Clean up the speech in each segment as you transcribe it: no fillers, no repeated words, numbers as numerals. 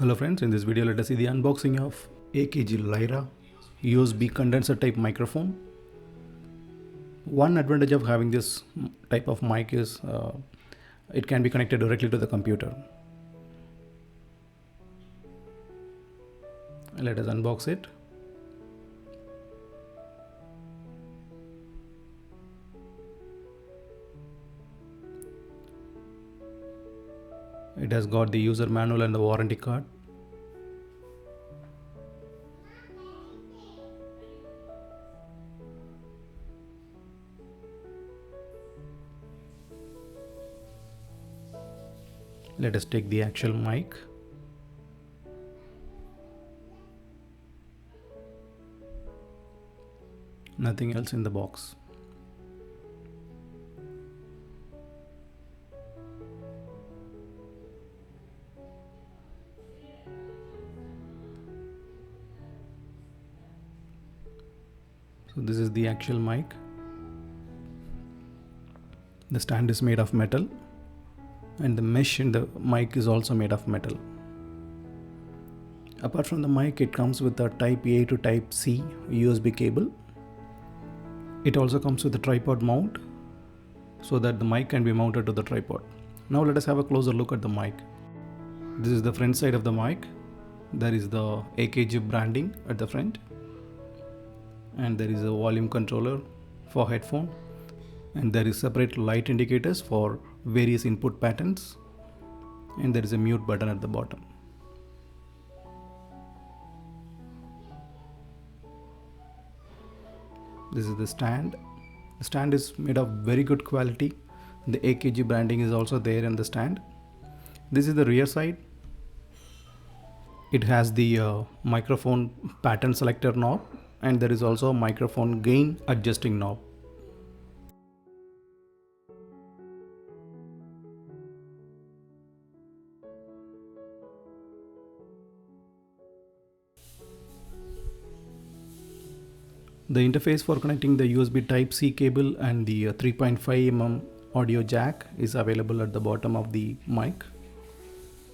Hello friends, in this video let us see the unboxing of AKG LYRA USB condenser type microphone. One advantage of having this type of mic is it can be connected directly to the computer. Let us unbox it. It has got the user manual and the warranty card. Let us take the actual mic. Nothing else in the box. So this is the actual mic. The stand is made of metal and the mesh in the mic is also made of metal. Apart from the mic, it comes with a Type A to Type C USB cable. It also comes with a tripod mount so that the mic can be mounted to the tripod. Now let us have a closer look at the mic. This is the front side of the mic. There is the AKG branding at the front. And there is a volume controller for headphone, and there is separate light indicators for various input patterns, and there is a mute button at the bottom. This is the stand. The stand is made of very good quality. The AKG branding is also there in the stand. This is the rear side. It has the microphone pattern selector knob, and there is also a microphone gain adjusting knob. The interface for connecting the USB Type C cable and the 3.5 mm audio jack is available at the bottom of the mic.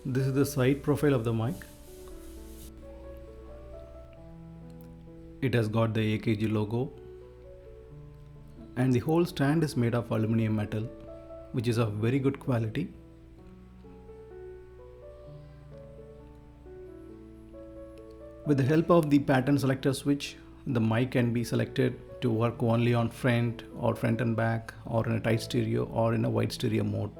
This is the side profile of the mic. It has got the AKG logo, and the whole stand is made of aluminum metal, which is of very good quality. With the help of the pattern selector switch, the mic can be selected to work only on front or front and back, or in a tight stereo or in a wide stereo mode.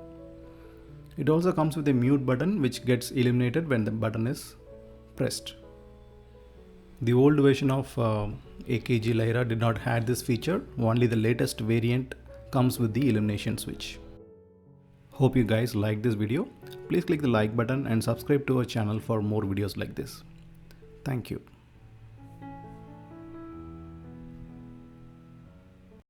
It also comes with a mute button which gets eliminated when the button is pressed. The old version of AKG LYRA did not have this feature. Only the latest variant comes with the elimination switch. Hope you guys liked this video. Please click the like button and subscribe to our channel for more videos like this. Thank you.